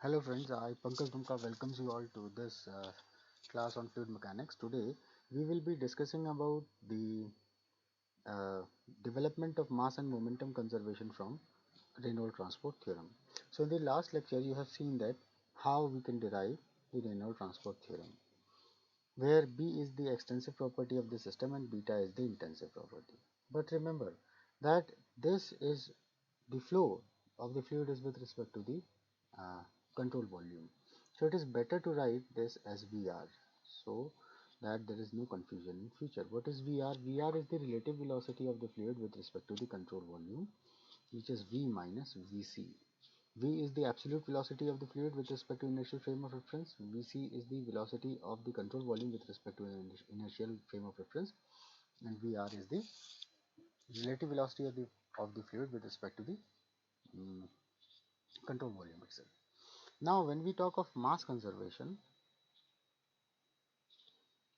Hello friends, I Pankaj Dumka welcomes you all to this class on fluid mechanics. Today we will be discussing about the uh, development of mass and momentum conservation from Reynolds transport theorem. So in the last lecture you have seen that how we can derive the Reynolds transport theorem, where B is the extensive property of the system and beta is the intensive property. But remember that this is the flow of the fluid is with respect to the uh, control volume. So it is better to write this as VR so that there is no confusion in future. What is VR? VR is the relative velocity of the fluid with respect to the control volume, which is V minus Vc. V is the absolute velocity of the fluid with respect to inertial frame of reference. Vc is the velocity of the control volume with respect to an inertial frame of reference, and Vr is the relative velocity of the fluid with respect to the mm, control volume itself. Now, when we talk of mass conservation,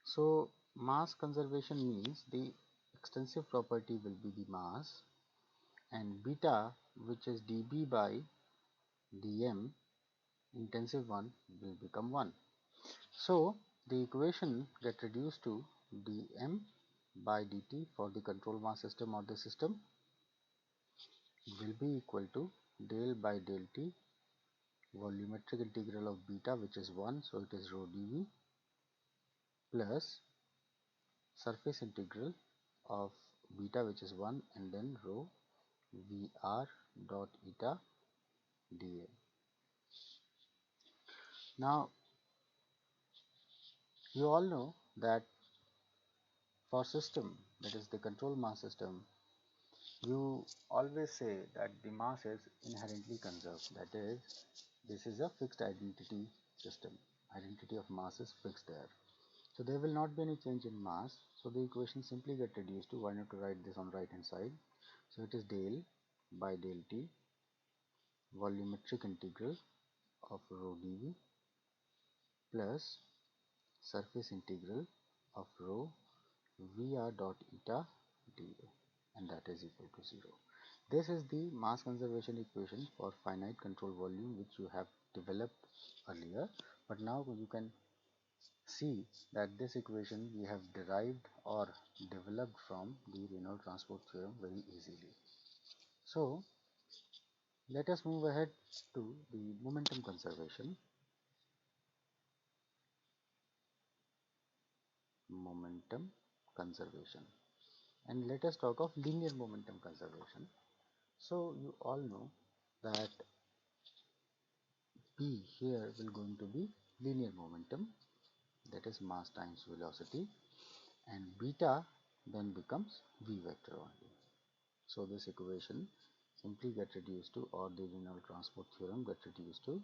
so mass conservation means the extensive property will be the mass, and beta, which is dB by dm, intensive one, will become 1. So the equation get reduced to dm by dt for the control mass system or the system will be equal to del by del t volumetric integral of beta, which is 1, so it is rho dv, plus surface integral of beta, which is 1, and then rho vr dot eta dA. Now you all know that for system, that is the control mass system, you always say that the mass is inherently conserved. That is, this is a fixed identity system. Identity of mass is fixed there. So there will not be any change in mass. So the equation simply get reduced to, why not to write this on right hand side. So it is del by del t volumetric integral of rho dv plus surface integral of rho vr dot eta dA, and that is equal to 0. This is the mass conservation equation for finite control volume which you have developed earlier, but now you can see that this equation we have derived or developed from the Reynolds transport theorem very easily. So let us move ahead to the momentum conservation. Momentum conservation, and let us talk of linear momentum conservation. So you all know that P here will going to be linear momentum, that is mass times velocity, and beta then becomes v vector only. So this equation simply get reduced to, or the Reynolds transport theorem get reduced to,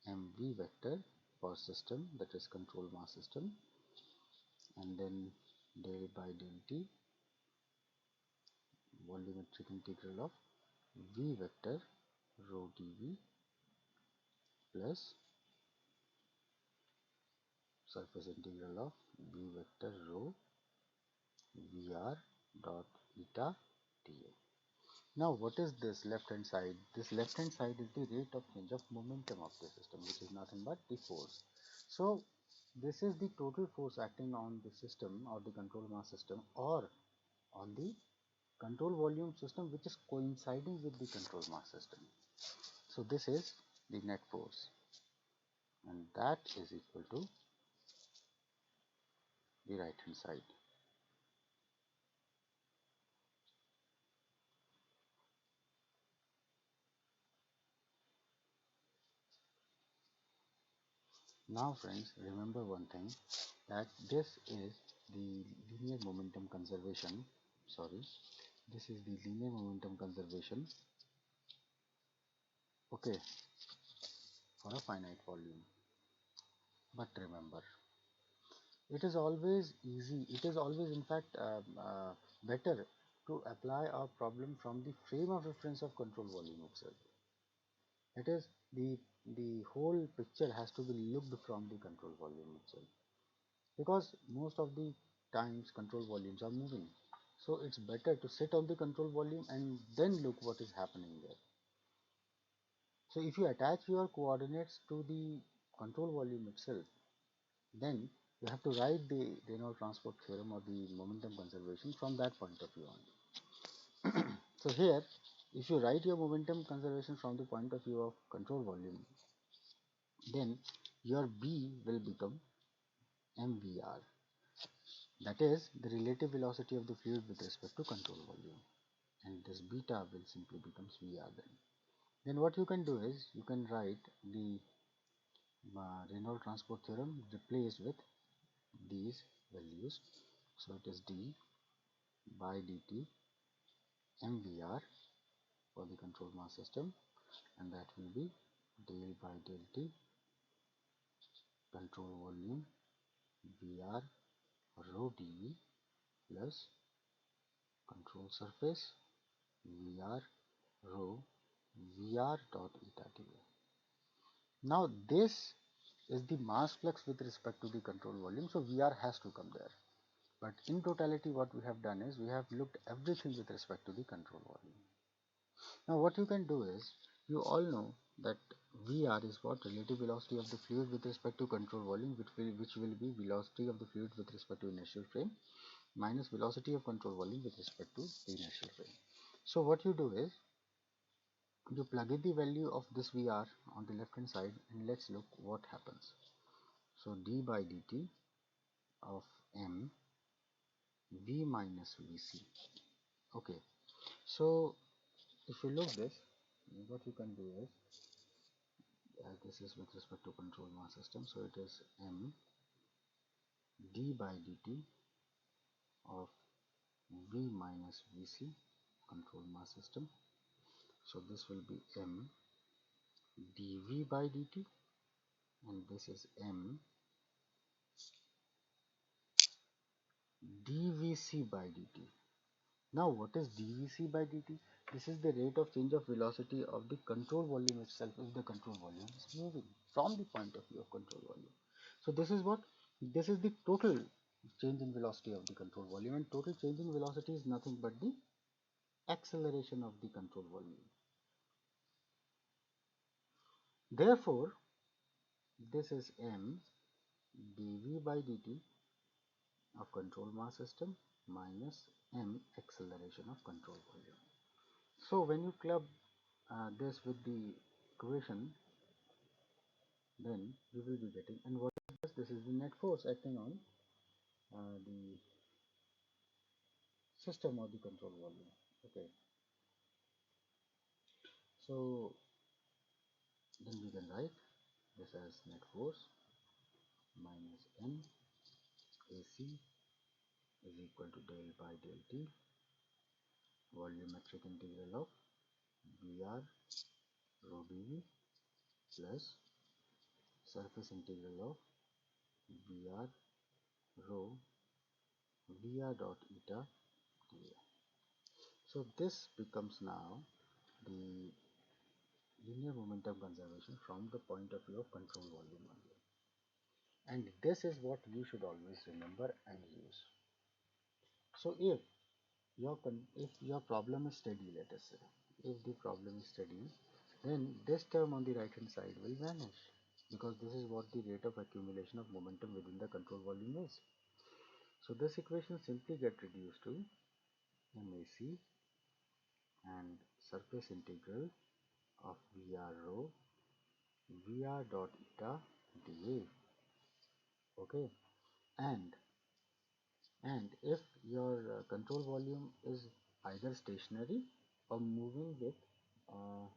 mv vector for system, that is control mass system, and then del by del t volumetric integral of v vector rho dv plus surface integral of v vector rho vr dot eta dA. Now what is this left hand side? This left hand side is the rate of change of momentum of the system, which is nothing but the force. So this is the total force acting on the system or the control mass system or on the control volume system, which is coinciding with the control mass system. So this is the net force, and that is equal to the right hand side. Now friends, remember one thing, that this is the linear momentum conservation, sorry, this is the linear momentum conservation, okay, for a finite volume. But remember, it is always easy, it is always in fact better to apply a problem from the frame of reference of control volume itself. It is the whole picture has to be looked from the control volume itself, because most of the times control volumes are moving. So it's better to sit on the control volume and then look what is happening there. So if you attach your coordinates to the control volume itself, then you have to write the Reynolds transport theorem or the momentum conservation from that point of view only. So here, if you write your momentum conservation from the point of view of control volume, then your B will become mvr, that is the relative velocity of the fluid with respect to control volume, and this beta will simply becomes vr then. Then what you can do is you can write the Reynolds transport theorem replaced with these values. So it is d by dt mvr for the control mass system, and that will be del by del t control volume vr rho dv plus control surface vr rho vr dot eta dv. Now this is the mass flux with respect to the control volume, so vr has to come there. But in totality, what we have done is we have looked everything with respect to the control volume. Now what you can do is, you all know that Vr is what relative velocity of the fluid with respect to control volume, which will be velocity of the fluid with respect to inertial frame minus velocity of control volume with respect to the inertial frame. So what you do is, you plug in the value of this Vr on the left hand side, and let's look what happens. So d by dt of m v minus vc. Okay, so if you look this, what you can do is, this is with respect to control mass system, so it is m d by dt of v minus vc control mass system. So this will be m dv by dt, and this is m dvc by dt. Now what is dvc by dt? This is the rate of change of velocity of the control volume itself if the control volume is moving from the point of view of control volume. So this is what, this is the total change in velocity of the control volume, and total change in velocity is nothing but the acceleration of the control volume. Therefore this is m dv by dt of control mass system minus m acceleration of control volume. So when you club this with the equation, then you will be getting, and what is this? This is the net force acting on the system or the control volume. Okay, so then we can write this as net force minus m ac is equal to del by del t volumetric integral of Vr rho dV plus surface integral of Vr rho Vr dot eta dV. So this becomes now the linear momentum conservation from the point of view of control volume only. And this is what you should always remember and use. So if your problem is steady, let us say, if the problem is steady, then this term on the right hand side will vanish, because this is what the rate of accumulation of momentum within the control volume is. So this equation simply get reduced to MAC and surface integral of Vr rho Vr dot eta dA. Okay, and if your control volume is either stationary or moving with uh,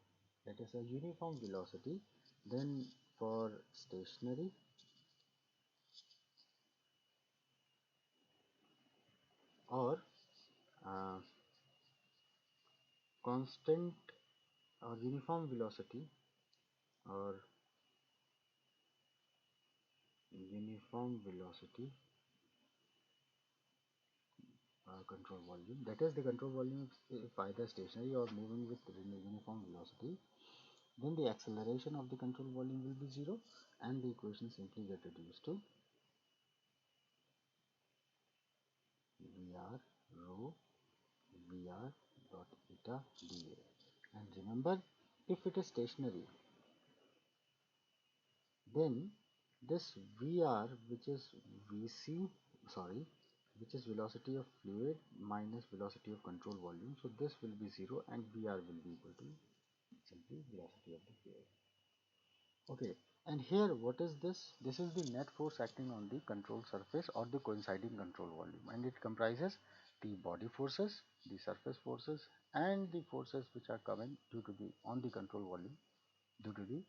let us say uniform velocity, then for stationary or uh, constant or uniform velocity or uniform velocity control volume, that is the control volume if either stationary or moving with uniform velocity, then the acceleration of the control volume will be 0, and the equation simply get reduced to Vr rho Vr dot eta dA. And remember, if it is stationary, Then this VR, which is VC, sorry, which is velocity of fluid minus velocity of control volume. So this will be 0 and VR will be equal to simply velocity of the fluid. Okay, and here what is this? This is the net force acting on the control surface or the coinciding control volume, and it comprises the body forces, the surface forces, and the forces which are coming due to the on the control volume due to the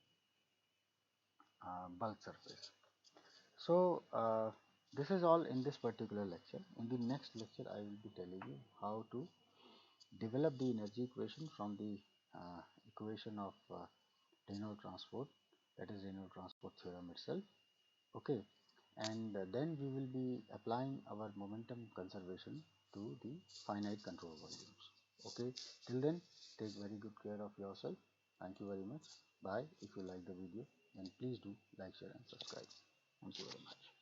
bulk surface. So this is all in this particular lecture. In the next lecture, I will be telling you how to develop the energy equation from the equation of Reynolds transport, that is Reynolds transport theorem itself. Okay, and then we will be applying our momentum conservation to the finite control volumes. Okay, till then, take very good care of yourself. Thank you very much. Bye. If you like the video, then please do like, share, and subscribe. Thank you very much.